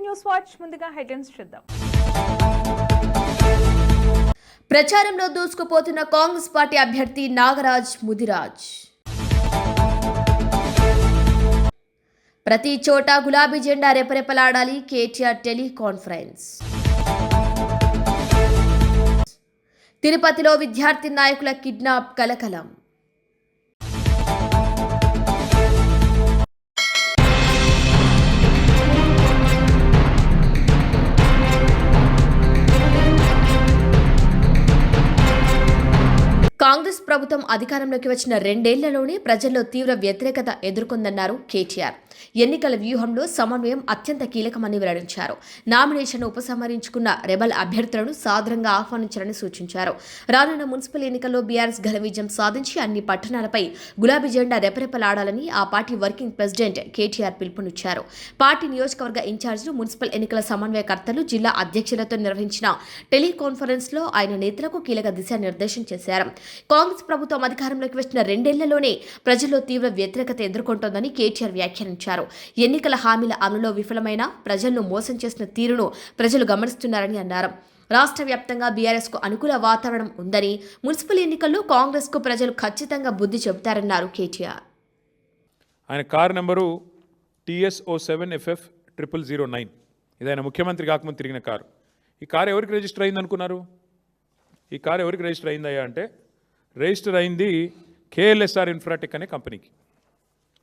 News watch ముందుగా headlines చూద్దాం. ప్రచారంలో దూసుకుపోతున్న కాంగ్రెస్ పార్టీ అభ్యర్థి నాగరాజ్ ముదిరాజ్. ప్రతి చోట గులాబీ జెండా రెపరెపలాడాలి, కేటీఆర్ టెలికాన్ఫరెన్స్. తిరుపతిలో విద్యార్థి నాయకుల కిడ్నాప్ కలకలం. కాంగ్రెస్ ప్రభుత్వం అధికారంలోకి వచ్చిన 2 ఏళ్లలోనే ప్రజల్లో తీవ్ర వ్యతిరేకత ఎదుర్కొందన్నారు కేటీఆర్. ఎన్నికల వ్యూహంలో సమన్వయం అత్యంత కీలకమని వెల్లడించారు. నామినేషన్ ఉపసంహరించుకున్న రెబల్ అభ్యర్థులను సాదరంగా ఆహ్వానించారని సూచించారు. రానున్న మున్సిపల్ ఎన్నికల్లో బీఆర్ఎస్ ఘన విజయం సాధించి అన్ని పట్టణాలపై గులాబీ జెండా రెపరెపలాడాలని ఆ పార్టీ వర్కింగ్ ప్రెసిడెంట్ కేటీఆర్ పిలుపునిచ్చారు. పార్టీ నియోజకవర్గ ఇన్ఛార్జీలు, మున్సిపల్ ఎన్నికల సమన్వయకర్తలు, జిల్లా అధ్యక్షులతో నిర్వహించిన టెలికాన్ఫరెన్స్ లో ఆయన నేతలకు కీలక దిశానిర్దేశం చేశారు. కాంగ్రెస్ ప్రభుత్వం అధికారంలోకి వచ్చిన 2 ఏళ్లలోనే ప్రజల్లో తీవ్ర వ్యతిరేకత ఎదుర్కొంటోందని కేటీఆర్ వ్యాఖ్యానించారు. ఎన్నికల హామీల అమలులో విఫలమైన ప్రజలను మోసం చేసిన తీరును ప్రజలు గమనిస్తున్నారని అన్నారు. రాష్ట్ర వ్యాప్తంగా బీఆర్ఎస్ కు అనుకూల వాతావరణం ఉందని, మున్సిపల్ ఎన్నికల్లో కాంగ్రెస్ కు ప్రజలు ఖచ్చితంగా బుద్ధి చెబుతారన్నారు కేటీఆర్. ఆయన కారు నెంబరు TS07FF 0009. ఇది ఆయన ముఖ్యమంత్రి కాకముందు తిరిగిన కారు. ఈ కారు ఎవరికి రిజిస్టర్ అయింది అనుకున్నారు? ఈ కారు ఎవరికి రిజిస్టర్ అయిందయ్యా అంటే, రిజిస్టర్ అయింది KLSR ఇన్ఫ్రాటెక్ అనే కంపెనీకి.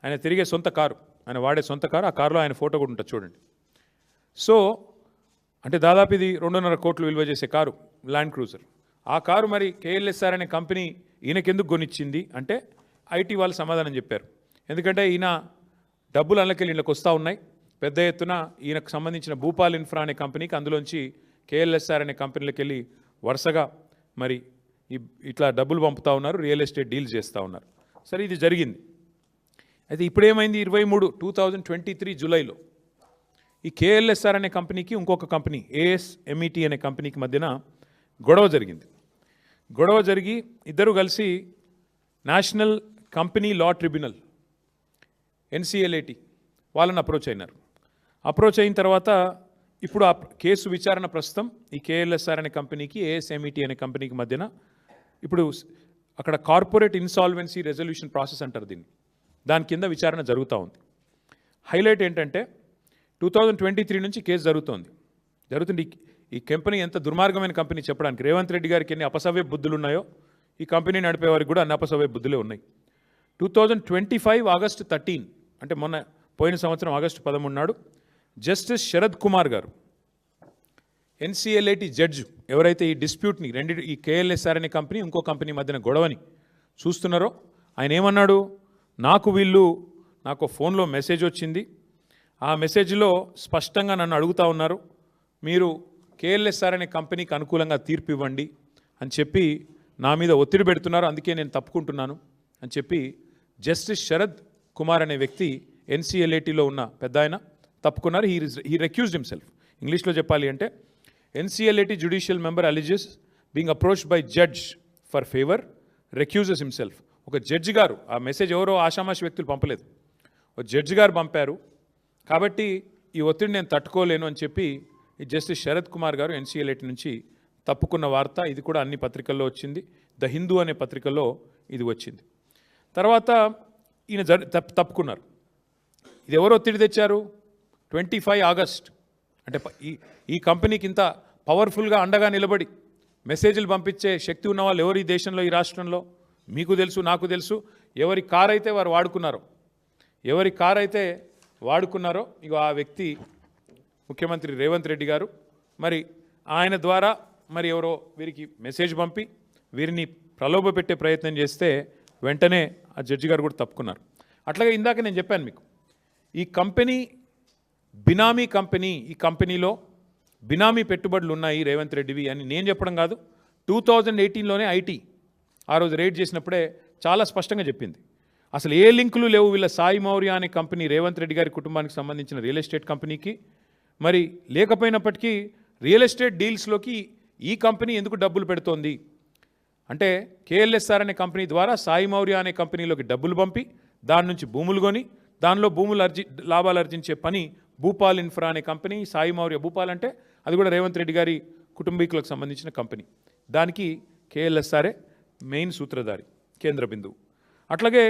ఆయన తిరిగే సొంత కారు, ఆయన వాడే సొంత కారు. ఆ కారులో ఆయన ఫోటో కూడా ఉంటుంది చూడండి. సో అంటే దాదాపు ఇది 2.5 కోట్లు విలువ చేసే కారు, ల్యాండ్ క్రూజర్. ఆ కారు మరి KLSR అనే కంపెనీ ఈయనకెందుకు కొనిచ్చింది అంటే, IT వాళ్ళు సమాధానం చెప్పారు. ఎందుకంటే ఈయన డబ్బులు అందులోకెళ్ళి ఇళ్ళకి వస్తూ ఉన్నాయి పెద్ద ఎత్తున. ఈయనకు సంబంధించిన భూపాల్ ఇన్ఫ్రా అనే కంపెనీకి అందులోంచి KLSR అనే కంపెనీలకు వెళ్ళి వరుసగా మరి ఇట్లా డబ్బులు పంపుతూ ఉన్నారు, రియల్ ఎస్టేట్ డీల్స్ చేస్తూ ఉన్నారు. సరే, ఇది జరిగింది. అయితే ఇప్పుడు ఏమైంది, 2023 జూలైలో ఈ KLSR అనే కంపెనీకి ఇంకొక కంపెనీ ASMET అనే కంపెనీకి మధ్యన గొడవ జరిగింది. గొడవ జరిగి ఇద్దరు కలిసి national company law tribunal NCLAT వాళ్ళని అప్రోచ్ అయినారు. అప్రోచ్ అయిన తర్వాత ఇప్పుడు ఆ కేసు విచారణ ప్రస్తుతం ఈ KLSR అనే కంపెనీకి ASMET అనే కంపెనీకి మధ్యన ఇప్పుడు అక్కడ కార్పొరేట్ ఇన్సాల్వెన్సీ రెజల్యూషన్ ప్రాసెస్ అంటారు దీన్ని. దాని కింద విచారణ జరుగుతూ ఉంది. హైలైట్ ఏంటంటే 2023 నుంచి కేసు జరుగుతుంది. ఈ కంపెనీ ఎంత దుర్మార్గమైన కంపెనీ చెప్పడానికి రేవంత్ రెడ్డి గారికి ఎన్ని అపసవ్య బుద్ధులు ఉన్నాయో ఈ కంపెనీ నడిపే వారికి కూడా అన్ని అపసవ్య బుద్ధులే ఉన్నాయి. 2025 ఆగస్టు 13 అంటే పోయిన సంవత్సరం ఆగస్టు 13 నాడు జస్టిస్ శరద్ కుమార్ గారు NCLAT జడ్జి ఎవరైతే ఈ డిస్ప్యూట్ని ఈ KLSR అనే కంపెనీ ఇంకో కంపెనీ మధ్యన గొడవని చూస్తున్నారో ఆయన ఏమన్నాడు, నాకు ఫోన్లో మెసేజ్ వచ్చింది. ఆ మెసేజ్లో స్పష్టంగా నన్ను అడుగుతూ ఉన్నారు, మీరు KLSR అనే కంపెనీకి అనుకూలంగా తీర్పు ఇవ్వండి అని చెప్పి నా మీద ఒత్తిడి పెడుతున్నారు, అందుకే నేను తప్పుకుంటున్నాను అని చెప్పి జస్టిస్ శరద్ కుమార్ అనే వ్యక్తి NCLATలో ఉన్న పెద్ద ఆయన తప్పుకున్నారు. He రెక్యూజ్డ్ himself. ఇంగ్లీష్లో చెప్పాలి అంటే NCLAT judicial member alleges being approached by judge for favour recuses himself. ఒక జడ్జి గారు, ఆ మెసేజ్ ఎవరో ఆషామాషి వ్యక్తులు పంపలేదు, ఒక జడ్జి గారు పంపారు. కాబట్టి ఈ ఒత్తిడి నేను తట్టుకోలేను అని చెప్పి ఈ జస్టిస్ శరద్ కుమార్ గారు NCLAT నుంచి తప్పుకున్న వార్త. ఇది కూడా అన్ని పత్రికల్లో వచ్చింది. ద హిందూ అనే పత్రికల్లో ఇది వచ్చింది. తర్వాత ఈయన తప్పుకున్నారు. ఇది ఎవరు ఒత్తిడి తెచ్చారు? 25 ఆగస్ట్ అంటే ఈ కంపెనీకి ఇంత పవర్ఫుల్గా అండగా నిలబడి మెసేజ్లు పంపించే శక్తి ఉన్న వాళ్ళు ఎవరు ఈ దేశంలో, ఈ రాష్ట్రంలో? మీకు తెలుసు, నాకు తెలుసు. ఎవరి కారు అయితే వారు వాడుకున్నారో ఇక ఆ వ్యక్తి ముఖ్యమంత్రి రేవంత్ రెడ్డి గారు. మరి ఆయన ద్వారా మరి ఎవరో వీరికి మెసేజ్ పంపి వీరిని ప్రలోభ పెట్టే ప్రయత్నం చేస్తే వెంటనే ఆ జడ్జి గారు కూడా తప్పుకున్నారు. అట్లాగే ఇందాక నేను చెప్పాను మీకు, ఈ కంపెనీ బినామీ కంపెనీ, ఈ కంపెనీలో బినామీ పెట్టుబడులు ఉన్నాయి రేవంత్ రెడ్డివి అని నేను చెప్పడం కాదు. 2018లోనే IT ఆ రోజు రేడ్ చేసినప్పుడే చాలా స్పష్టంగా చెప్పింది. అసలు ఏ లింకులు లేవు వీళ్ళ సాయి మౌర్య అనే కంపెనీ రేవంత్ రెడ్డి గారి కుటుంబానికి సంబంధించిన రియల్ ఎస్టేట్ కంపెనీకి. మరి లేకపోయినప్పటికీ రియల్ ఎస్టేట్ డీల్స్లోకి ఈ కంపెనీ ఎందుకు డబ్బులు పెడుతోంది అంటే, KLSR అనే కంపెనీ ద్వారా సాయి మౌర్య అనే కంపెనీలోకి డబ్బులు పంపి దాని నుంచి భూములు కొని దానిలో లాభాలు ఆర్జించే పని భూపాల్ ఇన్ఫ్రా అనే కంపెనీ, సాయి మౌర్య. భూపాల్ అంటే అది కూడా రేవంత్ రెడ్డి గారి కుటుంబీకులకు సంబంధించిన కంపెనీ. దానికి కేఎల్ఎస్ఆర్ఏ మెయిన్ సూత్రధారి, కేంద్ర బిందువు. అట్లాగే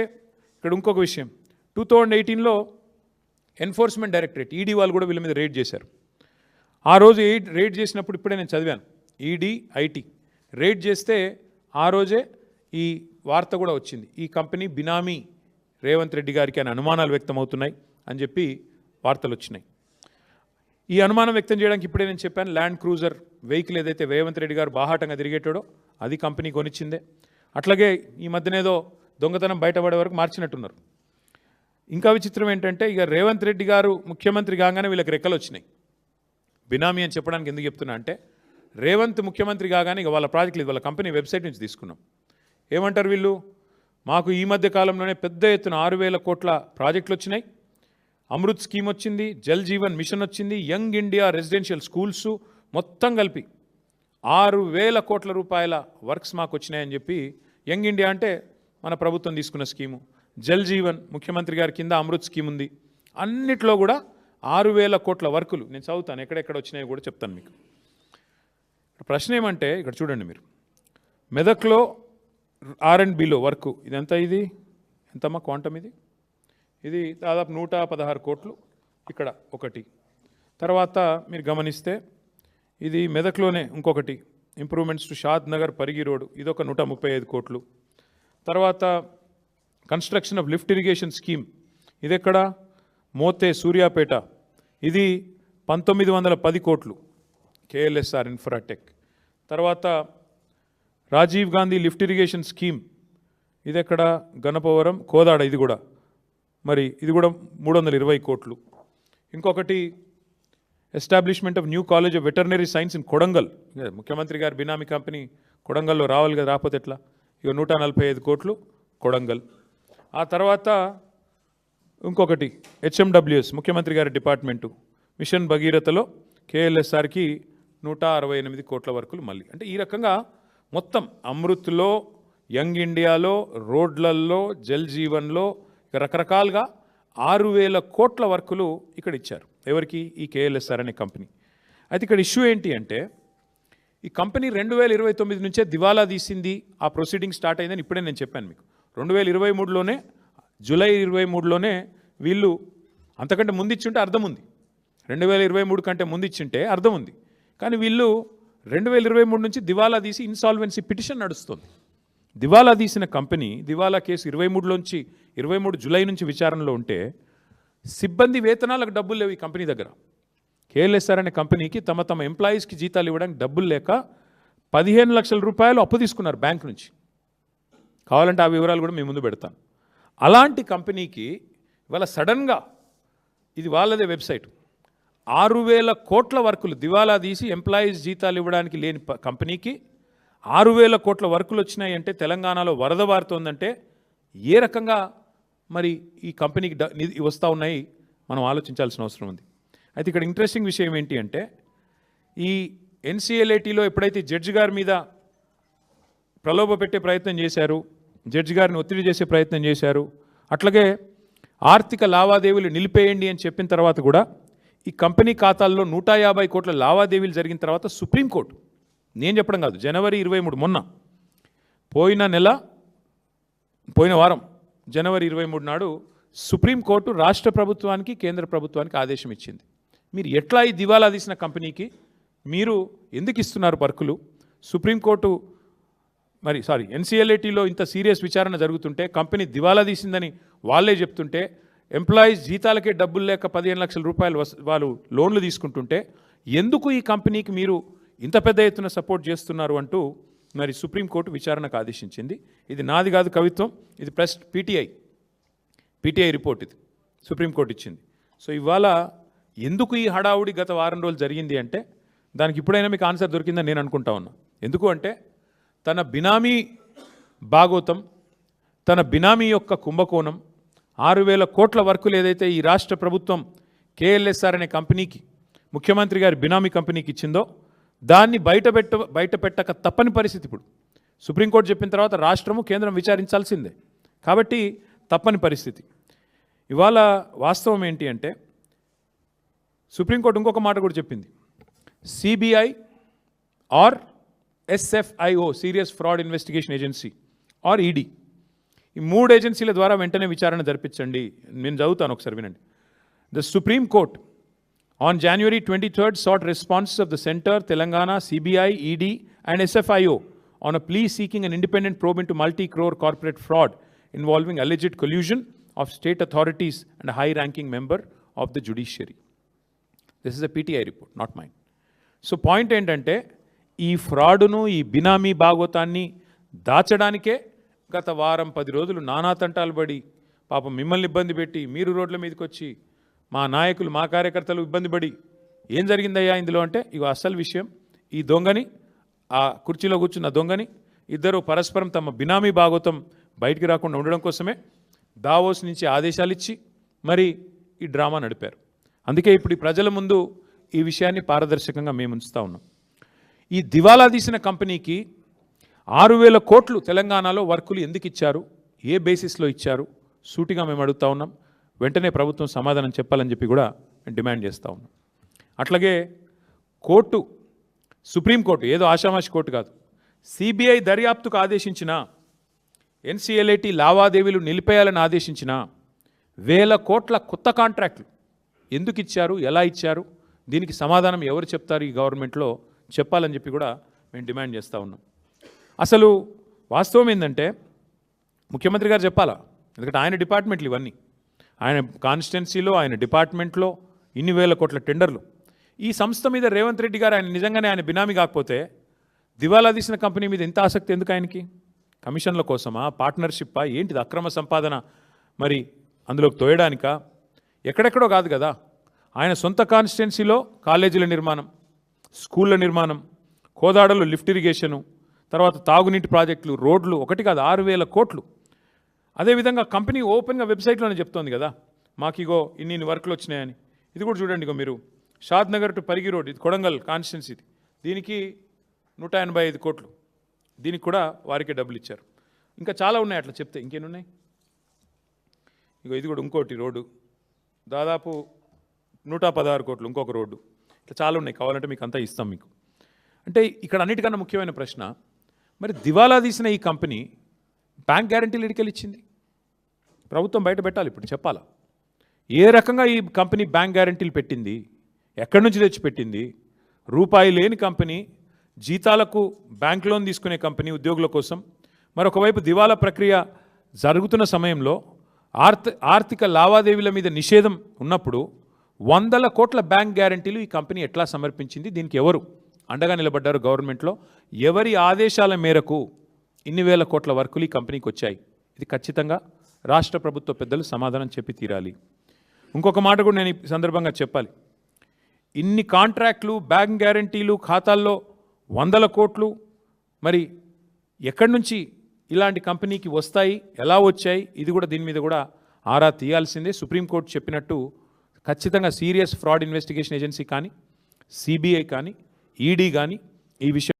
ఇక్కడ ఇంకొక విషయం, 2018లో ఎన్ఫోర్స్మెంట్ డైరెక్టరేట్ ఈడీ వాళ్ళు కూడా వీళ్ళ మీద రైడ్ చేశారు. ఆ రోజు రైడ్ చేసినప్పుడు ఇప్పుడే నేను చదివాను, ఈడీ ఐటీ రైడ్ చేస్తే ఆ రోజే ఈ వార్త కూడా వచ్చింది, ఈ కంపెనీ బినామీ రేవంత్ రెడ్డి గారికి అని అనుమానాలు వ్యక్తమవుతున్నాయి అని చెప్పి వార్తలు వచ్చినాయి. ఈ అనుమానం వ్యక్తం చేయడానికి ఇప్పుడే నేను చెప్పాను, ల్యాండ్ క్రూజర్ వెహికల్ ఏదైతే రేవంత్ రెడ్డి గారు బాహాటంగా తిరిగేటాడో అది కంపెనీ కొనిచ్చిందే. అట్లాగే ఈ మధ్యనేదో దొంగతనం బయటపడే వరకు మార్చినట్టున్నారు. ఇంకా విచిత్రం ఏంటంటే, ఇక రేవంత్ రెడ్డి గారు ముఖ్యమంత్రి కాగానే వీళ్ళకి రెక్కలు వచ్చినాయి. బినామీ అని చెప్పడానికి ఎందుకు చెప్తున్నా అంటే, రేవంత్ ముఖ్యమంత్రి కాగానే ఇక వాళ్ళ ప్రాజెక్టులు వాళ్ళ కంపెనీ వెబ్సైట్ నుంచి తీసుకున్నాం. ఏమంటారు వీళ్ళు, మాకు ఈ మధ్య కాలంలోనే పెద్ద ఎత్తున 6,000 కోట్ల ప్రాజెక్టులు వచ్చినాయి, అమృత్ స్కీమ్ వచ్చింది, జల్ జీవన్ మిషన్ వచ్చింది, యంగ్ ఇండియా రెసిడెన్షియల్ స్కూల్స్ మొత్తం కలిపి 6,000 కోట్ల రూపాయల వర్క్స్ మాకు వచ్చినాయని చెప్పి, యంగ్ ఇండియా అంటే మన ప్రభుత్వం తీసుకున్న స్కీము, జల్ జీవన్ ముఖ్యమంత్రి గారి కింద అమృత్ స్కీమ్ ఉంది, అన్నిట్లో కూడా 6,000 కోట్ల వర్కులు. నేను చదువుతాను ఎక్కడెక్కడ వచ్చినాయో కూడా చెప్తాను మీకు. ప్రశ్న ఏమంటే, ఇక్కడ చూడండి మీరు, మెదక్లో R&Bలో వర్క్ ఇదంతా, ఇది ఎంతమ్మా క్వాంటమ్, ఇది దాదాపు 116 కోట్లు ఇక్కడ ఒకటి. తర్వాత మీరు గమనిస్తే ఇది మెదక్లోనే ఇంకొకటి, improvements to Shad Nagar Parigi road, ఇదొక 135 కోట్లు. తర్వాత construction of lift irrigation scheme, ఇది ఎక్కడ, మోతే సూర్యాపేట, ఇది 1910 కోట్లు కేఎల్ఎస్ఆర్ ఇన్ఫ్రాటెక్. తర్వాత Rajiv Gandhi lift irrigation scheme, ఇది ఎక్కడ, గణపవరం కోదాడ, ఇది కూడా మరి ఇది కూడా 320 కోట్లు. ఇంకొకటి establishment of new college of veterinary science in Kodangal, ముఖ్యమంత్రి గారి బినామీ కంపెనీ కొడంగల్లో రావాలి కదా, రాకపోతే ఎట్లా, ఇక 145 కోట్లు కొడంగల్. ఆ తర్వాత ఇంకొకటి HMWS ముఖ్యమంత్రి గారి డిపార్ట్మెంటు, మిషన్ భగీరథలో కేఎల్ఎస్ఆర్కి 168 కోట్ల వర్కులు మళ్ళీ. అంటే ఈ రకంగా మొత్తం అమృత్లో, యంగ్ ఇండియాలో, రోడ్లల్లో, జల్ జీవన్లో రకరకాలుగా 6,000 కోట్ల వర్కులు ఇక్కడ ఇచ్చారు. ఎవరికి, ఈ కేఎల్ఎస్ఆర్ అనే కంపెనీ. అయితే ఇక్కడ ఇష్యూ ఏంటి అంటే, ఈ కంపెనీ 2029 నుంచే దివాలా తీసింది, ఆ ప్రొసీడింగ్ స్టార్ట్ అయిందని ఇప్పుడే నేను చెప్పాను మీకు. 2023లోనే జూలై 23లోనే వీళ్ళు, అంతకంటే ముందు ఇచ్చింటే అర్థం ఉంది, 2023 కంటే ముందు ఇచ్చింటే అర్థం ఉంది. కానీ వీళ్ళు 2023 నుంచి దివాలా తీసి ఇన్సాల్వెన్సీ పిటిషన్ నడుస్తుంది. దివాలా తీసిన కంపెనీ, దివాలా కేసు 23 జూలై నుంచి విచారణలో ఉంటే, సిబ్బంది వేతనాలకు డబ్బులు లేవు ఈ కంపెనీ దగ్గర. కేఎల్ఎస్ఆర్ అనే కంపెనీకి తమ ఎంప్లాయీస్కి జీతాలు ఇవ్వడానికి డబ్బులు లేక 15 లక్షల రూపాయలు అప్పు తీసుకున్నారు బ్యాంక్ నుంచి. కావాలంటే ఆ వివరాలు కూడా మీ ముందు పెడతాను. అలాంటి కంపెనీకి ఇవాళ సడన్గా, ఇది వాళ్ళదే వెబ్సైట్, 6,000 కోట్ల వర్కులు దివాలా తీసి ఎంప్లాయీస్ జీతాలు ఇవ్వడానికి లేని కంపెనీకి 6,000 కోట్ల వర్కులు వచ్చినాయి అంటే, తెలంగాణలో వరద వారుతోందంటే ఏ రకంగా మరి ఈ కంపెనీకి వస్తూ ఉన్నాయి మనం ఆలోచించాల్సిన అవసరం ఉంది. అయితే ఇక్కడ ఇంట్రెస్టింగ్ విషయం ఏంటి అంటే, ఈ NCLATలో ఎప్పుడైతే జడ్జి గారి మీద ప్రలోభ పెట్టే ప్రయత్నం చేశారు, జడ్జి గారిని ఒత్తిడి చేసే ప్రయత్నం చేశారు, అట్లాగే ఆర్థిక లావాదేవీలు నిలిపేయండి అని చెప్పిన తర్వాత కూడా ఈ కంపెనీ ఖాతాల్లో 150 కోట్ల లావాదేవీలు జరిగిన తర్వాత సుప్రీంకోర్టు, నేను చెప్పడం కాదు, జనవరి 23 మొన్న పోయిన వారం జనవరి 23 నాడు సుప్రీంకోర్టు రాష్ట్ర ప్రభుత్వానికి, కేంద్ర ప్రభుత్వానికి ఆదేశం ఇచ్చింది. మీరు ఎట్లా ఈ దివాలా తీసిన కంపెనీకి మీరు ఎందుకు ఇస్తున్నారు వర్కులు? సుప్రీంకోర్టు NCLATలో ఇంత సీరియస్ విచారణ జరుగుతుంటే, కంపెనీ దివాలా తీసిందని వాళ్ళే చెప్తుంటే, ఎంప్లాయీస్ జీతాలకే డబ్బులు లేక 15 లక్షల రూపాయలు వాళ్ళు లోన్లు తీసుకుంటుంటే, ఎందుకు ఈ కంపెనీకి మీరు ఇంత పెద్ద ఎత్తున సపోర్ట్ చేస్తున్నారు అంటూ మరి సుప్రీంకోర్టు విచారణకు ఆదేశించింది. ఇది నాది కాదు కవిత్వం, ఇది ప్రెస్ పీటీఐ రిపోర్ట్, ఇది సుప్రీంకోర్టు ఇచ్చింది. సో ఇవాళ ఎందుకు ఈ హడావుడి గత వారం రోజులు జరిగింది అంటే, దానికి ఇప్పుడైనా మీకు ఆన్సర్ దొరికిందని నేను అనుకుంటా ఉన్నా. ఎందుకు అంటే, తన బినామీ భాగోతం, తన బినామీ యొక్క కుంభకోణం, 6,000 కోట్ల వర్కులు ఏదైతే ఈ రాష్ట్ర ప్రభుత్వం కేఎల్ఎస్ఆర్ అనే కంపెనీకి, ముఖ్యమంత్రి గారి బినామీ కంపెనీకి ఇచ్చిందో, దాన్ని బయట పెట్టక తప్పని పరిస్థితి. ఇప్పుడు సుప్రీంకోర్టు చెప్పిన తర్వాత రాష్ట్రము, కేంద్రం విచారించాల్సిందే, కాబట్టి తప్పని పరిస్థితి. ఇవాళ వాస్తవం ఏంటి అంటే, సుప్రీంకోర్టు ఇంకొక మాట కూడా చెప్పింది, CBI are SFIO serious fraud investigation agency are ED, ఈ 3 ఏజెన్సీల ద్వారా వెంటనే విచారణ జరిపించండి. నేను చదువుతాను, ఒకసారి వినండి. The supreme court on January 23rd sought responses of the Center, Telangana, CBI, ED and SFIO on a plea seeking an independent probe into multi-crore corporate fraud involving alleged collusion of state authorities and a high-ranking member of the judiciary. This is a PTI report, not mine. So point ఏంటంటే ఈ ఫ్రాడును, ఈ బినామీ భాగవతాన్ని దాచడానికే గత వారం 10 రోజులు నానా తంటాలు పడి, పాపం మిమ్మల్ని ఇబ్బంది పెట్టి, మీరు రోడ్ల మీదకి వచ్చి, మా నాయకులు, మా కార్యకర్తలు ఇబ్బంది పడి, ఏం జరిగిందయ్యా ఇందులో అంటే, ఇక అసలు విషయం, ఈ దొంగని, ఆ కుర్చీలో కూర్చున్న దొంగని ఇద్దరు పరస్పరం తమ బినామీ భాగవతం బయటికి రాకుండా ఉండడం కోసమే దావోస్ నుంచి ఆదేశాలు ఇచ్చి మరి ఈ డ్రామా నడిపారు. అందుకే ఇప్పుడు ఈ ప్రజల ముందు ఈ విషయాన్ని పారదర్శకంగా మేము ఉంచుతా ఉన్నాం. ఈ దివాలా తీసిన కంపెనీకి 6,000 కోట్లు తెలంగాణలో వర్కులు ఎందుకు ఇచ్చారు, ఏ బేసిస్లో ఇచ్చారు, సూటిగా మేము అడుగుతా ఉన్నాం. వెంటనే ప్రభుత్వం సమాధానం చెప్పాలని చెప్పి కూడా మేము డిమాండ్ చేస్తూ ఉన్నాం. అట్లాగే కోర్టు, సుప్రీంకోర్టు ఏదో ఆషామాషి కోర్టు కాదు, సిబిఐ దర్యాప్తుకు ఆదేశించిన, ఎన్సిఎల్ఐటి లావాదేవీలు నిలిపేయాలని ఆదేశించిన 1,000 కోట్ల కొత్త కాంట్రాక్టులు ఎందుకు ఇచ్చారు, ఎలా ఇచ్చారు, దీనికి సమాధానం ఎవరు చెప్తారు ఈ గవర్నమెంట్లో చెప్పాలని చెప్పి కూడా మేము డిమాండ్ చేస్తూ ఉన్నాం. అసలు వాస్తవం ఏంటంటే ముఖ్యమంత్రి గారు చెప్పాలా, ఎందుకంటే ఆయన డిపార్ట్మెంట్లు ఇవన్నీ, ఆయన కాన్స్టిట్యున్సీలో, ఆయన డిపార్ట్మెంట్లో ఇన్ని 1,000 కోట్ల టెండర్లు. ఈ సంస్థ మీద రేవంత్ రెడ్డి గారు ఆయన నిజంగానే ఆయన బినామీ కాకపోతే దివాలా తీసిన కంపెనీ మీద ఎంత ఆసక్తి ఎందుకు ఆయనకి? కమిషన్ల కోసమా, పార్ట్నర్షిప్పా, ఏంటిది అక్రమ సంపాదన మరి అందులోకి తోయడానికా? ఎక్కడెక్కడో కాదు కదా, ఆయన సొంత కాన్స్టిట్యున్సీలో కాలేజీల నిర్మాణం, స్కూళ్ళ నిర్మాణం, కోదాడలో లిఫ్ట్ ఇరిగేషను, తర్వాత తాగునీటి ప్రాజెక్టులు, రోడ్లు, ఒకటి కాదు 6,000 కోట్లు. అదేవిధంగా కంపెనీ ఓపెన్గా వెబ్సైట్లోనే చెప్తోంది కదా, మాకు ఇగో ఇన్ని వర్క్లు వచ్చినాయని. ఇది కూడా చూడండి, ఇగో మీరు షాద్ నగర్ టు పరిగి రోడ్, ఇది కొడంగల్ కాన్స్టిట్యున్సీ, దీనికి 185 కోట్లు, దీనికి కూడా వారికే డబ్బులు ఇచ్చారు. ఇంకా చాలా ఉన్నాయి అట్లా చెప్తే, ఇంకేమున్నాయి? ఇగో ఇది కూడా ఇంకోటి రోడ్డు, దాదాపు 116 కోట్లు, ఇంకొక రోడ్డు, ఇట్లా చాలా ఉన్నాయి, కావాలంటే మీకు అంతా ఇస్తాం మీకు. అంటే ఇక్కడ అన్నిటికన్నా ముఖ్యమైన ప్రశ్న, మరి దివాలా తీసిన ఈ కంపెనీ బ్యాంక్ గ్యారంటీలు ఎడికెళ్ళి ఇచ్చింది? ప్రభుత్వం బయట పెట్టాలి, ఇప్పుడు చెప్పాలా ఏ రకంగా ఈ కంపెనీ బ్యాంక్ గ్యారంటీలు పెట్టింది, ఎక్కడి నుంచి తెచ్చి పెట్టింది? రూపాయి లేని కంపెనీ, జీతాలకు బ్యాంక్ లోన్ తీసుకునే కంపెనీ ఉద్యోగుల కోసం, మరొకవైపు దివాలా ప్రక్రియ జరుగుతున్న సమయంలో ఆర్థిక లావాదేవీల మీద నిషేధం ఉన్నప్పుడు 100 కోట్ల బ్యాంక్ గ్యారంటీలు ఈ కంపెనీ ఎట్లా సమర్పించింది? దీనికి ఎవరు అండగా నిలబడ్డారు గవర్నమెంట్లో? ఎవరి ఆదేశాల మేరకు ఇన్ని 1,000 కోట్ల వర్కులు ఈ కంపెనీకి వచ్చాయి? ఇది ఖచ్చితంగా రాష్ట్ర ప్రభుత్వ పెద్దలు సమాధానం చెప్పి తీరాలి. ఇంకొక మాట కూడా నేను ఈ సందర్భంగా చెప్పాలి. ఇన్ని కాంట్రాక్టులు, బ్యాంక్ గ్యారంటీలు, ఖాతాల్లో 100 కోట్లు, మరి ఎక్కడి నుంచి ఇలాంటి కంపెనీకి వస్తాయి, ఎలా వచ్చాయి? ఇది కూడా దీని మీద కూడా ఆరా తీయాల్సిందే. సుప్రీంకోర్టు చెప్పినట్టు ఖచ్చితంగా సీరియస్ ఫ్రాడ్ ఇన్వెస్టిగేషన్ ఏజెన్సీ కానీ, సిబిఐ కానీ, ఈడీ కానీ ఈ విషయం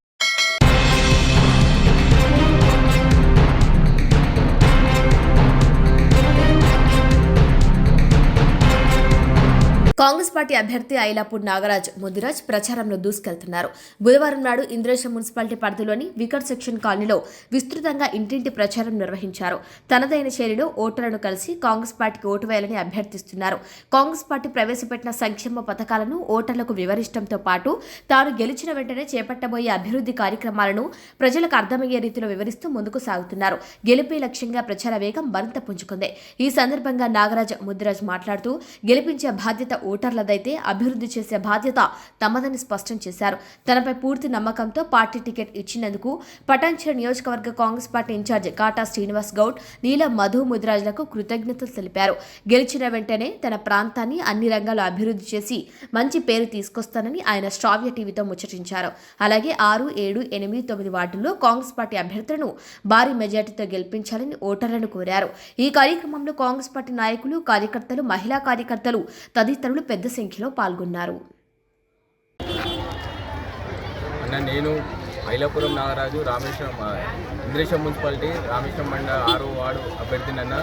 కాంగ్రెస్ పార్టీ అభ్యర్థి ఐలాపూర్ నాగరాజ్ ముదిరాజ్ ప్రచారంలో దూసుకెళ్తున్నారు. బుధవారం నాడు ఇంద్రేశం మున్సిపాలిటీ పరిధిలోని వికట్ సెక్షన్ కాలనీలో విస్తృతంగా ఇంటింటి ప్రచారం నిర్వహించారు. తనదైన శైలిలో ఓటర్లను కలిసి కాంగ్రెస్ పార్టీకి ఓటు వేయాలని అభ్యర్థిస్తున్నారు. కాంగ్రెస్ పార్టీ ప్రవేశపెట్టిన సంక్షేమ పథకాలను ఓటర్లకు వివరించడంతో పాటు తాను గెలిచిన వెంటనే చేపట్టబోయే అభివృద్ధి కార్యక్రమాలను ప్రజలకు అర్థమయ్యే రీతిలో వివరిస్తూ ముందుకు సాగుతున్నారు. గెలిపే లక్ష్యంగా ప్రచార వేగం మరింత పుంజుకుంది. ఈ సందర్భంగా నాగరాజ్ ముదిరాజ్ మాట్లాడుతూ గెలిపించే బాధ్యత ఓటర్లదైతే అభివృద్ధి చేసే బాధ్యత తమదని స్పష్టం చేశారు. తనపై పూర్తి నమ్మకంతో పార్టీ టికెట్ ఇచ్చినందుకు పటాన్చెరు నియోజకవర్గ కాంగ్రెస్ పార్టీ ఇన్ఛార్జ్ కాటా శ్రీనివాస్ గౌడ్, నీలం మధు ముదిరాజులకు కృతజ్ఞతలు తెలిపారు. గెలిచిన వెంటనే తన ప్రాంతాన్ని అన్ని రంగాల్లో అభివృద్ధి చేసి మంచి పేరు తీసుకొస్తానని ఆయన శ్రావ్య టీవీతో ముచ్చటించారు. అలాగే 6, 7, 8, 9 వార్డుల్లో కాంగ్రెస్ పార్టీ అభ్యర్థులను భారీ మెజార్టీతో గెలిపించాలని ఓటర్లను కోరారు. ఈ కార్యక్రమంలో కాంగ్రెస్ పార్టీ నాయకులు, కార్యకర్తలు, మహిళా కార్యకర్తలు తదితరులు పెద్ద సంఖ్యలో పాల్గొన్నారు. నేను మైలాపురం నాగరాజు రామేశ్వరం ఇంద్రేశ్వరం మున్సిపాలిటీ రామేశ్వరం మండ 6వ వార్డు అభ్యర్థినన్న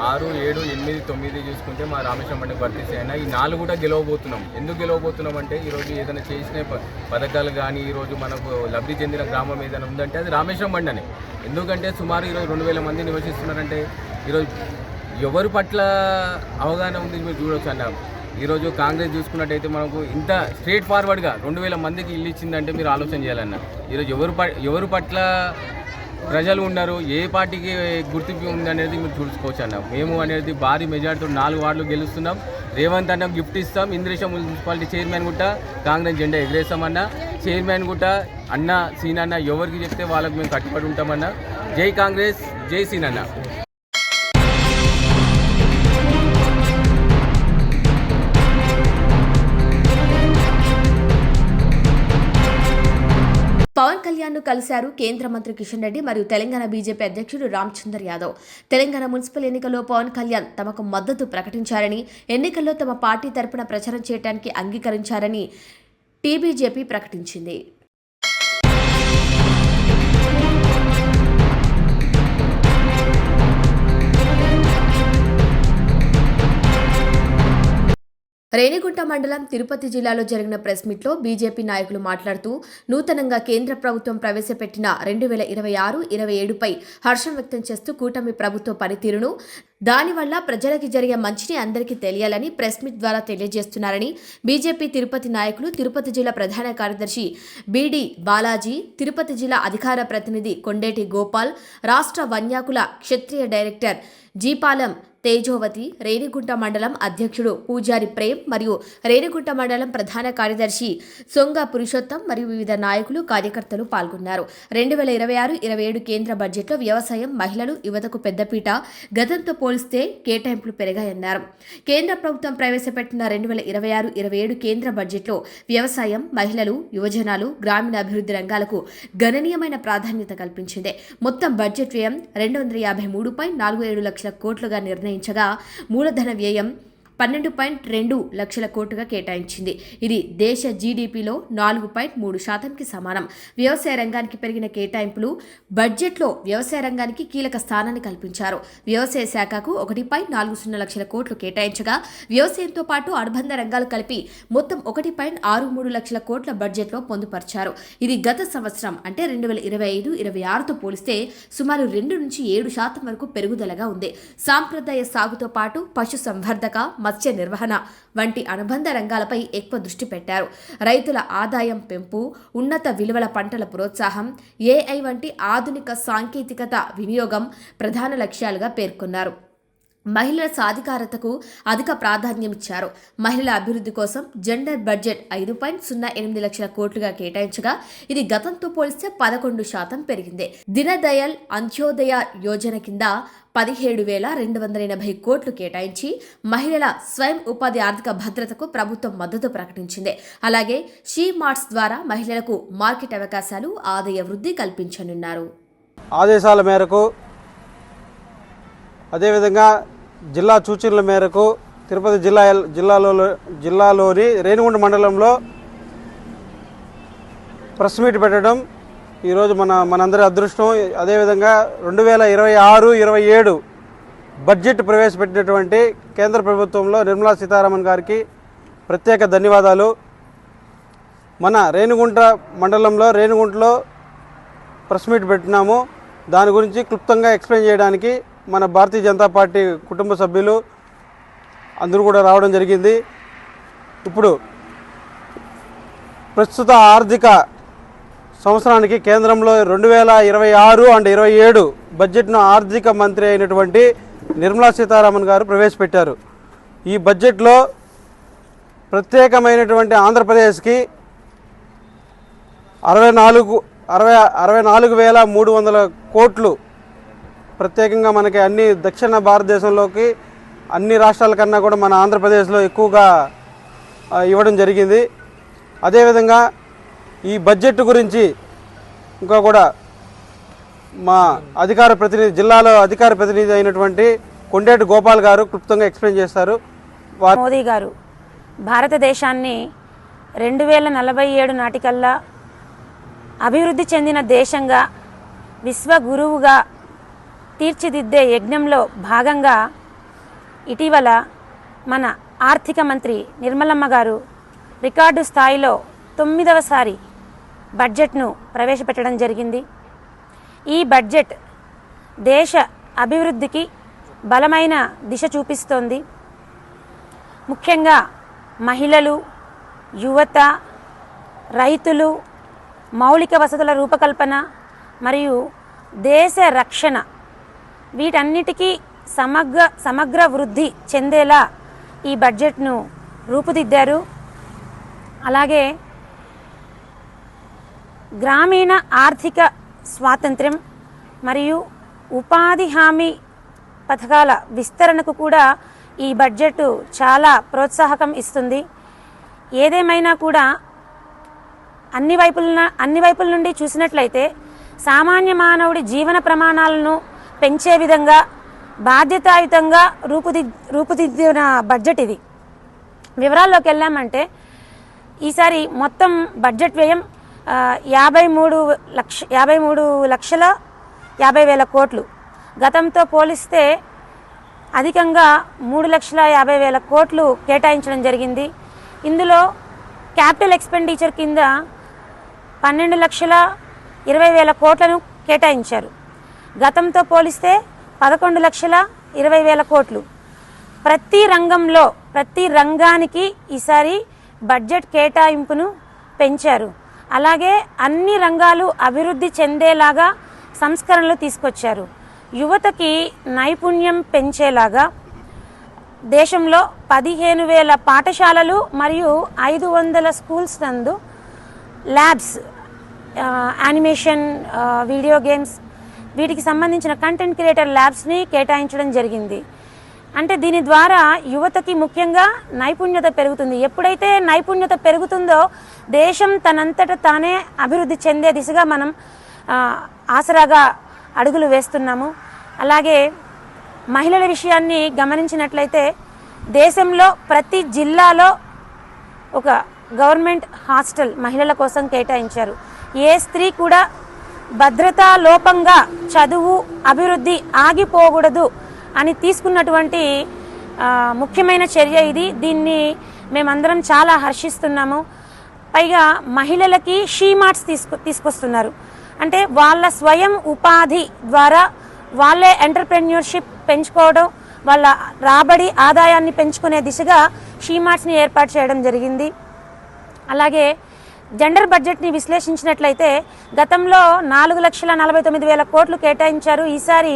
6, 7, 8, 9 చూసుకుంటే మా రామేశ్వరం మండలి భర్తీ అయినా ఈ 4 కూడా గెలవబోతున్నాం. ఎందుకు గెలవబోతున్నాం అంటే ఈరోజు ఏదైనా చేసిన పథకాలు కానీ ఈరోజు మనకు లబ్ధి చెందిన గ్రామం ఏదైనా ఉందంటే అది రామేశ్వరం మండనే. ఎందుకంటే సుమారు ఈరోజు 2000 మంది నివసిస్తున్నారంటే ఈరోజు ఎవరి పట్ల అవగాహన ఉంది మీరు చూడవచ్చు అన్న. ఈరోజు కాంగ్రెస్ చూసుకున్నట్టయితే మనకు ఇంత స్ట్రేట్ ఫార్వర్డ్గా 2000 మందికి ఇల్లు ఇచ్చిందంటే మీరు ఆలోచన చేయాలన్న. ఈరోజు ఎవరి పట్ల ప్రజలు ఉన్నారు, ఏ పార్టీకి గుర్తింపు ఉంది అనేది మీరు చూసుకోవచ్చు అన్న. మేము అనేది భారీ మెజార్టీతో 4 వార్డులు గెలుస్తున్నాం. రేవంత్ అన్న గిఫ్ట్ ఇస్తాం. ఇంద్రేశ్వరం మున్సిపాలిటీ చైర్మన్ గుట్ట కాంగ్రెస్ జెండా ఎగరేస్తామన్న. చైర్మన్ గుట్ట అన్న సీనన్న ఎవరికి చెప్తే వాళ్ళకు మేము కట్టుబడి ఉంటామన్న. జై కాంగ్రెస్, జై సీనన్న. పవన్ కళ్యాణ్ ను కలిశారు కేంద్ర మంత్రి కిషన్ రెడ్డి మరియు తెలంగాణ బీజేపీ అధ్యక్షుడు రామచందర్ యాదవ్. తెలంగాణ మున్సిపల్ ఎన్నికల్లో పవన్ కళ్యాణ్ తమకు మద్దతు ప్రకటించారని, ఎన్నికల్లో తమ పార్టీ తరపున ప్రచారం చేయడానికి అంగీకరించారని టీబీజేపీ ప్రకటించింది. రేణిగుంట మండలం తిరుపతి జిల్లాలో జరిగిన ప్రెస్ మీట్లో బీజేపీ నాయకులు మాట్లాడుతూ నూతనంగా కేంద్ర ప్రభుత్వం ప్రవేశపెట్టిన 2026-27పై హర్షం వ్యక్తం చేస్తూ కూటమి ప్రభుత్వ పనితీరును, దానివల్ల ప్రజలకి జరిగే మంచిని అందరికీ తెలియాలని ప్రెస్ మీట్ ద్వారా తెలియజేస్తున్నారని బీజేపీ తిరుపతి నాయకులు, తిరుపతి జిల్లా ప్రధాన కార్యదర్శి బీడి బాలాజీ, తిరుపతి జిల్లా అధికార ప్రతినిధి కొండేటి గోపాల్, రాష్ట్ర వన్యాకుల క్షత్రియ డైరెక్టర్ జీపాలం తేజోవతి, రేణిగుంట మండలం అధ్యక్షుడు పూజారి ప్రేమ్ మరియు రేణిగుంట మండలం ప్రధాన కార్యదర్శి సొంగ పురుషోత్తం మరియు వివిధ నాయకులు, కార్యకర్తలు పాల్గొన్నారు. 2026-27 కేంద్ర బడ్జెట్లో వ్యవసాయం, మహిళలు, యువతకు పెద్దపీట, గతంతో పోలిస్తే కేటాయింపులు పెరిగాయన్నారు. కేంద్ర ప్రభుత్వం ప్రవేశపెట్టిన 2026-27 కేంద్ర బడ్జెట్లో వ్యవసాయం, మహిళలు, యువజనాలు, గ్రామీణాభివృద్ధి రంగాలకు గణనీయమైన ప్రాధాన్యత కల్పించింది. మొత్తం బడ్జెట్ వ్యయం 253.47 లక్షల కోట్లుగా నిర్ణయించగా మూలధన వ్యయం 12.2 లక్షల కోట్లుగా కేటాయించింది. ఇది దేశ జీడీపీలో 4.3%కి సమానం. వ్యవసాయ రంగానికి పెరిగిన కేటాయింపులు బడ్జెట్లో వ్యవసాయ రంగానికి కీలక స్థానాన్ని కల్పించారు. వ్యవసాయ శాఖకు 1.40 లక్షల కోట్లు కేటాయించగా వ్యవసాయంతో పాటు అనుబంధ రంగాలు కలిపి మొత్తం 1.63 లక్షల కోట్ల బడ్జెట్లో పొందుపరిచారు. ఇది గత సంవత్సరం అంటే 2025-26తో పోలిస్తే సుమారు 2-7% వరకు పెరుగుదలగా ఉంది. సాంప్రదాయ సాగుతో పాటు పశు సంవర్ధక, మత్స్య నిర్వహణ వంటి అనుబంధ రంగాలపై ఎక్కువ దృష్టి పెట్టారు. రైతుల ఆదాయం పెంపు, ఉన్నత విలువల పంటల ప్రోత్సాహం, ఏఐ వంటి ఆధునిక సాంకేతికత వినియోగం ప్రధాన లక్ష్యాలుగా పేర్కొన్నారు. మహిళల సాధికారతకు అధిక ప్రాధాన్యమిచ్చారు. మహిళల అభివృద్ధి కోసం జెండర్ బడ్జెట్ 5.08 లక్షల కోట్లుగా కేటాయించగా ఇది గతంతో పోలిస్తే 11% పెరిగింది. దీనదయాళ్ అంత్యోదయ యోజన కింద 17,280 కోట్లు కేటాయించి మహిళల స్వయం ఉపాధి ఆర్థిక భద్రతకు ప్రభుత్వం మద్దతు ప్రకటించింది. అలాగే షీ మార్ట్స్ ద్వారా మహిళలకు మార్కెట్ అవకాశాలు, ఆదాయ వృద్ధి కల్పించనున్నారు. ఆదేశాల మేరకు అదేవిధంగా జిల్లా సూచనల మేరకు తిరుపతి జిల్లాలోని రేణిగుంట మండలంలో ప్రెస్ మీట్ పెట్టడం ఈరోజు మనందరి అదృష్టం. అదేవిధంగా 2026-27 బడ్జెట్ ప్రవేశపెట్టినటువంటి కేంద్ర ప్రభుత్వంలో నిర్మలా సీతారామన్ గారికి ప్రత్యేక ధన్యవాదాలు. మన రేణిగుంట మండలంలో రేణిగుంటలో ప్రెస్ మీట్ పెట్టినాము. దాని గురించి క్లుప్తంగా ఎక్స్ప్లెయిన్ చేయడానికి మన భారతీయ జనతా పార్టీ కుటుంబ సభ్యులు అందరూ కూడా రావడం జరిగింది. ఇప్పుడు ప్రస్తుత ఆర్థిక సంవత్సరానికి కేంద్రంలో 2026-27 బడ్జెట్ను ఆర్థిక మంత్రి అయినటువంటి నిర్మలా సీతారామన్ గారు ప్రవేశపెట్టారు. ఈ బడ్జెట్లో ప్రత్యేకమైనటువంటి ఆంధ్రప్రదేశ్కి 64,300 కోట్లు ప్రత్యేకంగా మనకి అన్ని దక్షిణ భారతదేశంలోకి అన్ని రాష్ట్రాల కన్నా కూడా మన ఆంధ్రప్రదేశ్లో ఎక్కువగా ఇవ్వడం జరిగింది. అదేవిధంగా ఈ బడ్జెట్ గురించి ఇంకా కూడా మా జిల్లాలో అధికార ప్రతినిధి అయినటువంటి కొండేటి గోపాల్ గారు క్లుప్తంగా ఎక్స్ప్లెయిన్ చేస్తారు. మోదీ గారు భారతదేశాన్ని 2047 నాటికల్లా అభివృద్ధి చెందిన దేశంగా విశ్వగురువుగా తీర్చిదిద్దే యజ్ఞంలో భాగంగా ఇటీవల మన ఆర్థిక మంత్రి నిర్మలమ్మ గారు రికార్డు స్థాయిలో 9వసారి బడ్జెట్ను ప్రవేశపెట్టడం జరిగింది. ఈ బడ్జెట్ దేశ అభివృద్ధికి బలమైన దిశ చూపిస్తోంది. ముఖ్యంగా మహిళలు, యువత, రైతులు, మౌలిక వసతుల రూపకల్పన మరియు దేశ రక్షణ వీటన్నిటికీ సమగ్ర వృద్ధి చెందేలా ఈ బడ్జెట్ను రూపుదిద్దారు. అలాగే గ్రామీణ ఆర్థిక స్వాతంత్ర్యం మరియు ఉపాధి హామీ పథకాల విస్తరణకు కూడా ఈ బడ్జెట్ చాలా ప్రోత్సాహకం ఇస్తుంది. ఏదేమైనా కూడా అన్ని వైపుల నుండి చూసినట్లయితే సామాన్య జీవన ప్రమాణాలను పెంచే విధంగా బాధ్యతాయుతంగా రూపుదిద్దిన బడ్జెట్ ఇది. వివరాల్లోకి వెళ్ళామంటే ఈసారి మొత్తం బడ్జెట్ వ్యయం 53,50,000 కోట్లు. గతంతో పోలిస్తే అధికంగా 3,50,000 కోట్లు కేటాయించడం జరిగింది. ఇందులో క్యాపిటల్ ఎక్స్పెండిచర్ కింద 12,20,000 కోట్లను కేటాయించారు. గతంతో పోలిస్తే 11,20,000 కోట్లు. ప్రతి రంగానికి ఈసారి బడ్జెట్ కేటాయింపును పెంచారు. అలాగే అన్ని రంగాలు అభివృద్ధి చెందేలాగా సంస్కరణలు తీసుకొచ్చారు. యువతకి నైపుణ్యం పెంచేలాగా దేశంలో 15,000 పాఠశాలలు మరియు 500 స్కూల్స్ నందు ల్యాబ్స్, యానిమేషన్, వీడియో గేమ్స్ వీటికి సంబంధించిన కంటెంట్ క్రియేటర్ ల్యాబ్స్ని కేటాయించడం జరిగింది. అంటే దీని ద్వారా యువతకి ముఖ్యంగా నైపుణ్యత పెరుగుతుంది. ఎప్పుడైతే నైపుణ్యత పెరుగుతుందో దేశం తనంతట తానే అభివృద్ధి చెందే దిశగా మనం ఆసరాగా అడుగులు వేస్తున్నాము. అలాగే మహిళల విషయాన్ని గమనించినట్లయితే దేశంలో ప్రతి జిల్లాలో ఒక గవర్నమెంట్ హాస్టల్ మహిళల కోసం కేటాయించారు. ఏ స్త్రీ కూడా భద్రతా లోపంగా చదువు, అభివృద్ధి ఆగిపోకూడదు అని తీసుకున్నటువంటి ముఖ్యమైన చర్య ఇది. దీన్ని మేమందరం చాలా హర్షిస్తున్నాము. పైగా మహిళలకి షీ మార్ట్స్ తీసుకొస్తున్నారు. అంటే వాళ్ళ స్వయం ఉపాధి ద్వారా వాళ్ళే ఎంటర్ప్రెన్యూర్షిప్ పెంచుకోవడం, వాళ్ళ రాబడి ఆదాయాన్ని పెంచుకునే దిశగా షీ మార్ట్స్ని ఏర్పాటు చేయడం జరిగింది. అలాగే జెండర్ బడ్జెట్ని విశ్లేషించినట్లయితే గతంలో 4,49,000 కోట్లు కేటాయించారు. ఈసారి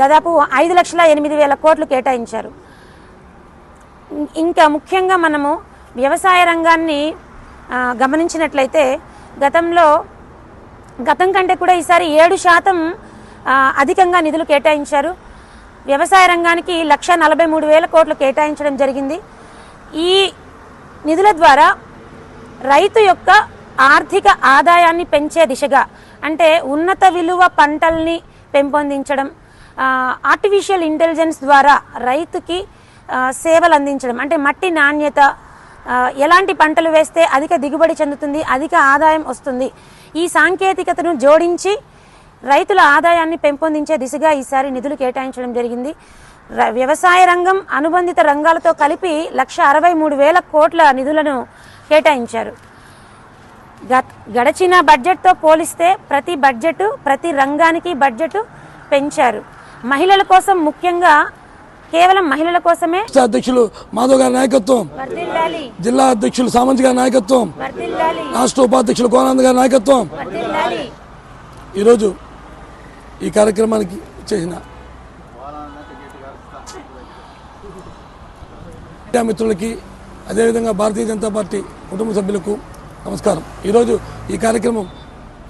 దాదాపు 5,08,000 కోట్లు కేటాయించారు. ఇంకా ముఖ్యంగా మనము వ్యవసాయ రంగాన్ని గమనించినట్లయితే గతం కంటే కూడా ఈసారి 7% అధికంగా నిధులు కేటాయించారు. వ్యవసాయ రంగానికి 1,43,000 కోట్లు కేటాయించడం జరిగింది. ఈ నిధుల ద్వారా రైతు యొక్క ఆర్థిక ఆదాయాన్ని పెంచే దిశగా, అంటే ఉన్నత విలువ పంటల్ని పెంపొందించడం, ఆర్టిఫిషియల్ ఇంటెలిజెన్స్ ద్వారా రైతుకి సేవలు అందించడం, అంటే మట్టి నాణ్యత, ఎలాంటి పంటలు వేస్తే అధిక దిగుబడి చెందుతుంది, అధిక ఆదాయం వస్తుంది, ఈ సాంకేతికతను జోడించి రైతుల ఆదాయాన్ని పెంపొందించే దిశగా ఈసారి నిధులు కేటాయించడం జరిగింది. వ్యవసాయ రంగం అనుబంధిత రంగాలతో కలిపి 1,63,000 కోట్ల నిధులను కేటాయించారు. గడచిన బడ్జెట్తో పోలిస్తే ప్రతి రంగానికి బడ్జెట్ పెంచారు. మహిళల కోసం, ముఖ్యంగా కేవలం మహిళల కోసమే అధ్యక్షులు మాధవ్ గారి నాయకత్వం, జిల్లా అధ్యక్షులు సామంత్ గారి నాయకత్వం, రాష్ట్ర ఉపాధ్యక్షులు కోనంద్ గారి నాయకత్వం, ఈరోజు ఈ కార్యక్రమానికి చేసిన మిత్రులకి, అదేవిధంగా భారతీయ జనతా పార్టీ కుటుంబ సభ్యులకు నమస్కారం. ఈరోజు ఈ కార్యక్రమం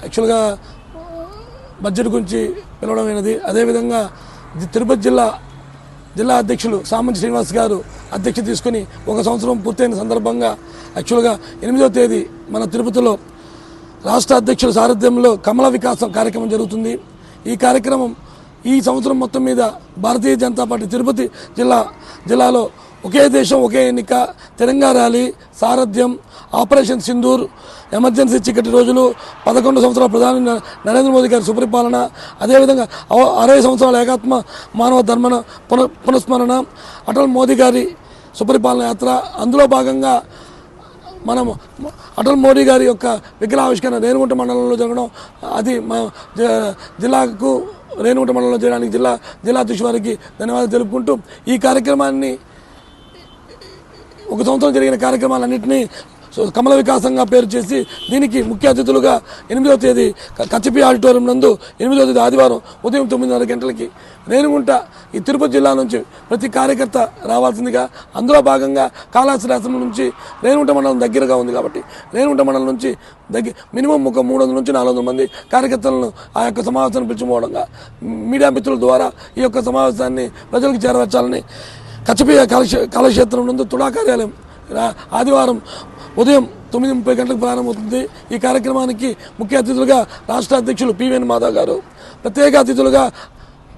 యాక్చువల్గా బడ్జెట్ గురించి పిలవడమైనది. అదేవిధంగా తిరుపతి జిల్లా అధ్యక్షులు సామంత్ శ్రీనివాస్ గారు అధ్యక్షత తీసుకుని 1 సంవత్సరం పూర్తయిన సందర్భంగా యాక్చువల్గా 8వ తేదీ మన తిరుపతిలో రాష్ట్ర అధ్యక్షుల సారథ్యంలో కమల వికాసం కార్యక్రమం జరుగుతుంది. ఈ కార్యక్రమం ఈ సంవత్సరం మొత్తం మీద భారతీయ జనతా పార్టీ తిరుపతి జిల్లాలో ఒకే దేశం ఒకే ఎన్నిక, తిరంగా ర్యాలీ, సారథ్యం, ఆపరేషన్ సింధూర్, ఎమర్జెన్సీ చిక్కటి రోజులు, 11 సంవత్సరాల ప్రధాని నరేంద్ర మోదీ గారి సుపరిపాలన, అదేవిధంగా 60 సంవత్సరాల ఏకాత్మ మానవ ధర్మ పునఃస్మరణ, అటల్ మోదీ గారి సుపరిపాలన యాత్ర. అందులో భాగంగా మనం అటల్ మోడీ గారి యొక్క విగ్రహావిష్కరణ రేణిగుంట మండలంలో జరగడం, అది మా జిల్లాకు రేణిగుంట మండలంలో చేయడానికి జిల్లా అధ్యక్షుడి వారికి ధన్యవాదాలు తెలుపుకుంటూ, ఈ కార్యక్రమాన్ని 1 సంవత్సరం జరిగిన కార్యక్రమాలన్నింటినీ కమల వికాసంగా పేరు చేసి దీనికి ముఖ్య అతిథులుగా 8వ తేదీ కచ్చిపి ఆడిటోరియం నందు 8వ తేదీ ఆదివారం ఉదయం 9:30 గంటలకి రేణిగుంట ఈ తిరుపతి జిల్లా నుంచి ప్రతి కార్యకర్త రావాల్సిందిగా, అందులో భాగంగా కాళహస్తి నుంచి రేణిగుంట మండలం దగ్గరగా ఉంది కాబట్టి రేణిగుంట మండలం నుంచి మినిమం ఒక 300 నుంచి 400 మంది కార్యకర్తలను ఆ యొక్క సమావేశాన్ని పిలుచుకోవడంగా మీడియా మిత్రుల ద్వారా ఈ యొక్క సమావేశాన్ని ప్రజలకు చేరవేర్చాలని కచ్చిపి కళాక్షేత్రం నందు తుడా కార్యాలయం ఆదివారం ఉదయం 9:30 గంటలకు ప్రారంభమవుతుంది. ఈ కార్యక్రమానికి ముఖ్య అతిథులుగా రాష్ట్ర అధ్యక్షులు పివిఎన్ మాధవ్ గారు, ప్రత్యేక అతిథులుగా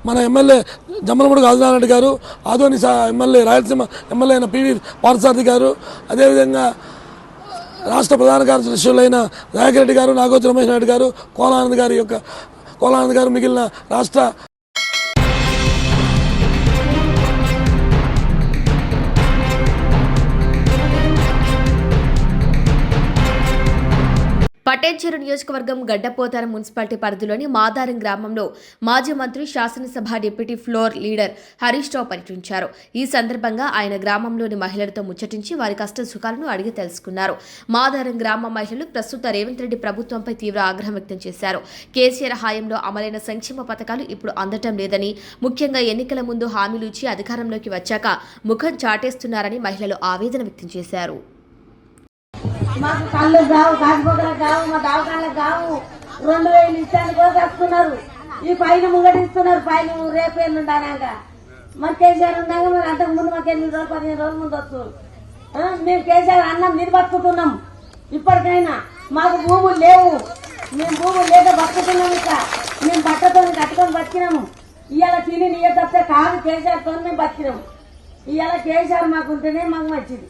మన ఎమ్మెల్యే జమ్మలమడుగు ఆదినారాయణ గారు, ఆదోని ఎమ్మెల్యే రాయలసీమ ఎమ్మెల్యే అయిన పివి పార్థసారథి గారు, అదేవిధంగా రాష్ట్ర ప్రధాన కార్యదర్శులైన దయాకరెడ్డి గారు, నాగోతి రమేష్ నాయుడు గారు, కోలానంద్ గారు మిగిలిన రాష్ట్ర పట్టేంచెరు నియోజకవర్గం గడ్డపోతారం మున్సిపాలిటీ పరిధిలోని మాదారం గ్రామంలో మాజీ మంత్రి, శాసనసభ deputy floor leader Harish Rao పర్యటించారు. ఈ సందర్భంగా ఆయన గ్రామంలోని మహిళలతో ముచ్చటించి వారి కష్ట సుఖాలను అడిగి తెలుసుకున్నారు. మాదారం గ్రామ మహిళలు ప్రస్తుత రేవంత్ రెడ్డి ప్రభుత్వంపై తీవ్ర ఆగ్రహం వ్యక్తం చేశారు. కేసీఆర్ హయాంలో అమలైన సంక్షేమ పథకాలు ఇప్పుడు అందటం లేదని, ముఖ్యంగా ఎన్నికల ముందు హామీలు ఇచ్చి అధికారంలోకి వచ్చాక ముఖం చాటేస్తున్నారని మహిళలు ఆవేదన వ్యక్తం చేశారు. మాకు కళ్ళు కావు, కాకపోకలు కావు, మా దవాఖానలకు కావు. 2000 ఇచ్చాను కోసేస్తున్నారు. ఈ పైన ముంగటిస్తున్నారు, పైన రేపు ఎల్లుండాక. మరి కేసీఆర్ ఉన్నాక మరి అంతకు ముందు మాకు 8 రోజులు 15 రోజుల ముందు వస్తుంది. మేము కేసీఆర్ అన్నం మీరు బతుకుతున్నాం. ఇప్పటికైనా మాకు భూములు లేవు, మేము భూములు లేక బతుకుతున్నాం. ఇట్లా మేము బట్టతో కట్టుకొని బతికినాము. ఇవాళ తిని నీయ తప్పితే కాదు, కేసీఆర్తో మేము బతికినాము. ఇవాళ కేసీఆర్ మాకుంటేనే మాకు మంచిది.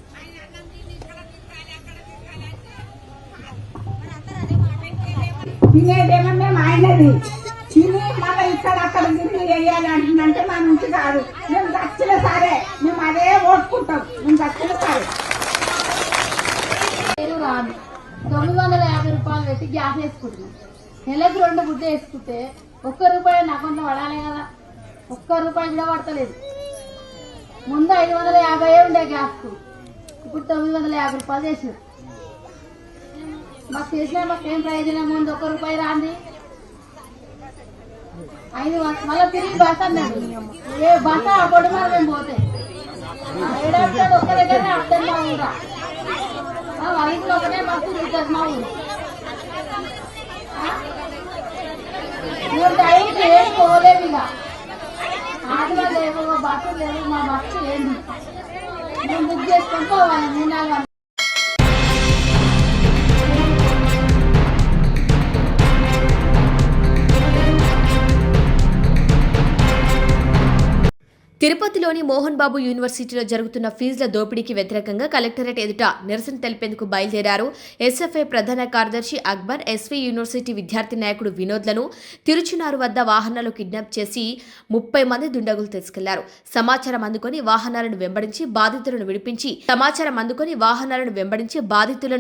తినేదేమన్నా మేము ఆయనది తిని మళ్ళీ ఇక్కడ అక్కడ తిరిగి వేయాలి అంటుందంటే మా నుంచి కాదు. మేము దక్షిణ సరే, మేము అదే ఓట్టుకుంటాం. మేము దక్షిణ సరే రాదు. 950 రూపాయలు పెట్టి గ్యాస్ వేసుకుంటున్నాం. నెలకు 2 బుడ్డ వేసుకుంటే ₹1 నా అకౌంట్లో పడాలి కదా. ₹1 కూడా పడతలేదు. ముందు 550 ఉండే గ్యాస్కు, ఇప్పుడు 950 రూపాయలు చేసారు. మాకు చేసినా మాకేం ప్రయోజనం ఉంది? ₹1 రాంది. 500 మళ్ళీ తిరిగి బస్ అన్నాడు. ఏ బస్ అప్పుడు మరి మేము పోతే ఏడాది ఒక్క దగ్గరనే అర్థం మా ఊరా. వైపులో ఒకటే బస్సు తిరుగుతుంది మా ఊరు. మేము టైంకి ఏం పోలేము. ఇక ఆటలు లేవు, బస్సు లేవు. మా బస్సు ఏంది మేము బుక్ చేసుకొని పోవాలి 3-4 గంటలు. తిరుపతిలోని మోహన్ బాబు యూనివర్సిటీలో జరుగుతున్న ఫీజుల దోపిడీకి వ్యతిరేకంగా కలెక్టరేట్ ఎదుట నిరసన తెలిపేందుకు బయలుదేరారు ఎస్ఎఫ్ఐ ప్రధాన కార్యదర్శి అక్బర్. ఎస్వి యూనివర్సిటీ విద్యార్థి నాయకుడు వినోద్లను తిరుచునారు వద్ద వాహనాలు కిడ్నాప్ చేసి 30 మంది దుండగులు తీసుకెళ్లారు. సమాచారం అందుకొని వాహనాలను వెంబడించి బాధితులను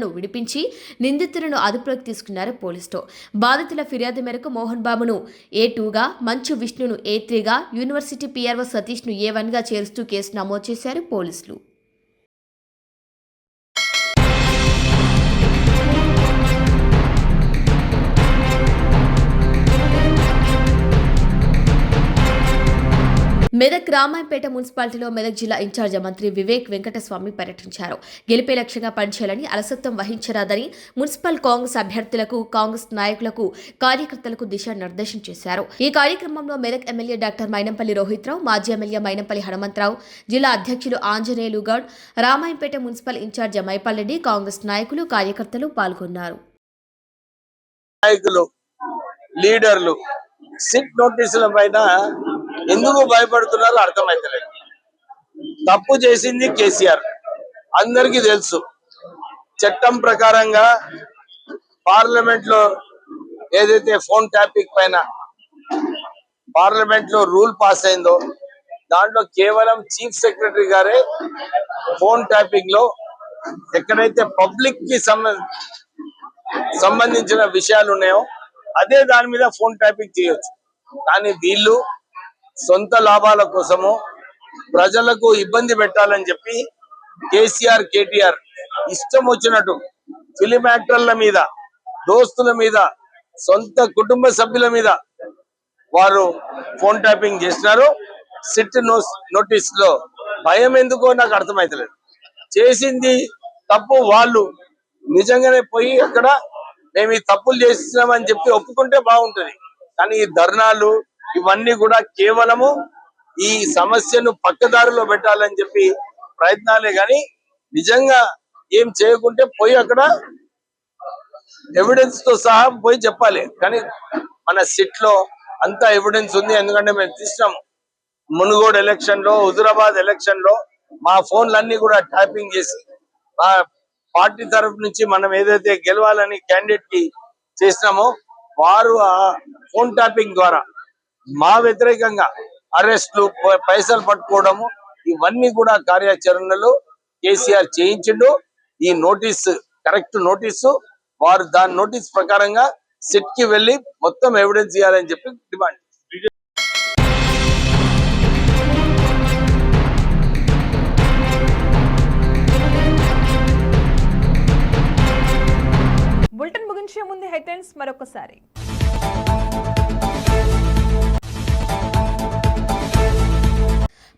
విడిపించి నిందితులను అదుపులోకి తీసుకున్నారు పోలీసులు. బాధితుల ఫిర్యాదు మేరకు మోహన్ బాబును A2గా, మంచు విష్ణును A3గా, యూనివర్సిటీ పిఆర్ఓ సతీష్ A1గా చేరుస్తూ కేసు నమోదు చేశారు పోలీసులు. మెదక్ రామాయంపేట మున్సిపాలిటీలో మెదక్ జిల్లా ఇన్ఛార్జ్ మంత్రి వివేక్ వెంకటస్వామి పర్యటించారు. గెలిపే లక్ష్యంగా పనిచేయాలని, అలసత్వం వహించరాదని మున్సిపల్ కాంగ్రెస్ అభ్యర్థులకు, కాంగ్రెస్ నాయకులకు, కార్యకర్తలకు దిశానిర్దేశం చేశారు. ఈ కార్యక్రమంలో మెదక్ ఎమ్మెల్యే డాక్టర్ మైనంపల్లి రోహిత్రావు, మాజీ ఎమ్మెల్యే మైనంపల్లి హనుమంతరావు, జిల్లా అధ్యక్షులు ఆంజనేయులు గౌడ్, రామాయంపేట మున్సిపల్ ఇన్ఛార్జ్ మైపాల్ రెడ్డి, కాంగ్రెస్ నాయకులు, కార్యకర్తలు పాల్గొన్నారు. లీడర్లు సిట్ నోటీసుల పైన ఎందుకు భయపడుతున్నారో అర్థమైతలేదు. తప్పు చేసింది కేసీఆర్, అందరికీ తెలుసు. చట్టం ప్రకారంగా పార్లమెంట్ లో ఏదైతే ఫోన్ ట్యాపింగ్ పైన పార్లమెంట్ లో రూల్ పాస్ అయిందో దాంట్లో కేవలం చీఫ్ సెక్రటరీ గారే ఫోన్ ట్యాపింగ్ లో ఎక్కడైతే పబ్లిక్ కి సంబంధించిన విషయాలు ఉన్నాయో అదే దాని మీద ఫోన్ ట్యాపింగ్ చేయొచ్చు. కానీ వీళ్ళు సొంత లాభాల కోసము ప్రజలకు ఇబ్బంది పెట్టాలని చెప్పి కేసీఆర్ కేటీఆర్ ఇష్టం వచ్చినట్టు ఫిలిం యాక్టర్ల మీద, దోస్తుల మీద, సొంత కుటుంబ సభ్యుల మీద వారు ఫోన్ ట్యాపింగ్ చేసినారు. సిట్ నోటీస్ లో భయం ఎందుకో నాకు అర్థమైతలేదు. చేసింది తప్పు వాళ్ళు నిజంగానే పోయి అక్కడ మేము ఈ తప్పులు చేస్తున్నామని చెప్పి ఒప్పుకుంటే బాగుంటుంది. కానీ ఈ ధర్నాలు ఇవన్నీ కూడా కేవలము ఈ సమస్యను పక్కదారిలో పెట్టాలని చెప్పి ప్రయత్నాలే గాని నిజంగా ఏం చేయకుంటే పోయి అక్కడ ఎవిడెన్స్ తో సహా పోయి చెప్పాలి. కానీ మన సిట్ లో అంతా ఎవిడెన్స్ ఉంది. ఎందుకంటే మేము తీసినాము మునుగోడు ఎలక్షన్ లో, హుజురాబాద్ ఎలక్షన్ లో మా ఫోన్లన్నీ కూడా ట్యాపింగ్ చేసి మా పార్టీ తరఫు నుంచి మనం ఏదైతే గెలవాలని క్యాండిడేట్ కి చేసినామో వారు ఆ ఫోన్ ట్యాపింగ్ ద్వారా మా వ్యతిరేకంగా అరెస్టులు, పైసలు పట్టుకోవడము ఇవన్నీ కూడా కార్యాచరణలో కేసీఆర్ చేయించిండు. ఈ నోటీస్ కరెక్ట్ నోటీసు, వారు దాని నోటీస్ ప్రకారంగా సిట్ కి వెళ్లి మొత్తం ఎవిడెన్స్ ఇవ్వాలని చెప్పి డిమాండ్. బులెటిన్ ముగించే ముందు హెడ్లైన్స్ మరొకసారి.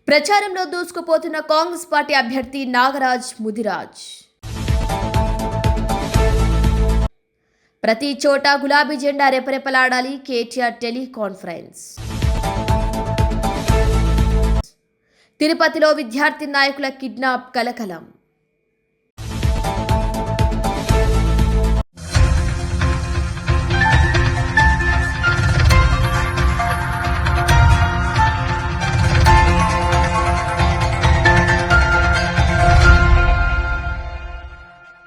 ప్రచారంలో దూసుకుపోతున్న కాంగ్రెస్ పార్టీ అభ్యర్థి నాగరాజ్ ముదిరాజ్. ప్రతి చోట గులాబీ జెండా రెపరెపలాడాలి, కేటీఆర్ టెలికాన్ఫరెన్స్. తిరుపతిలో విద్యార్థి నాయకుల కిడ్నాప్ కలకలం.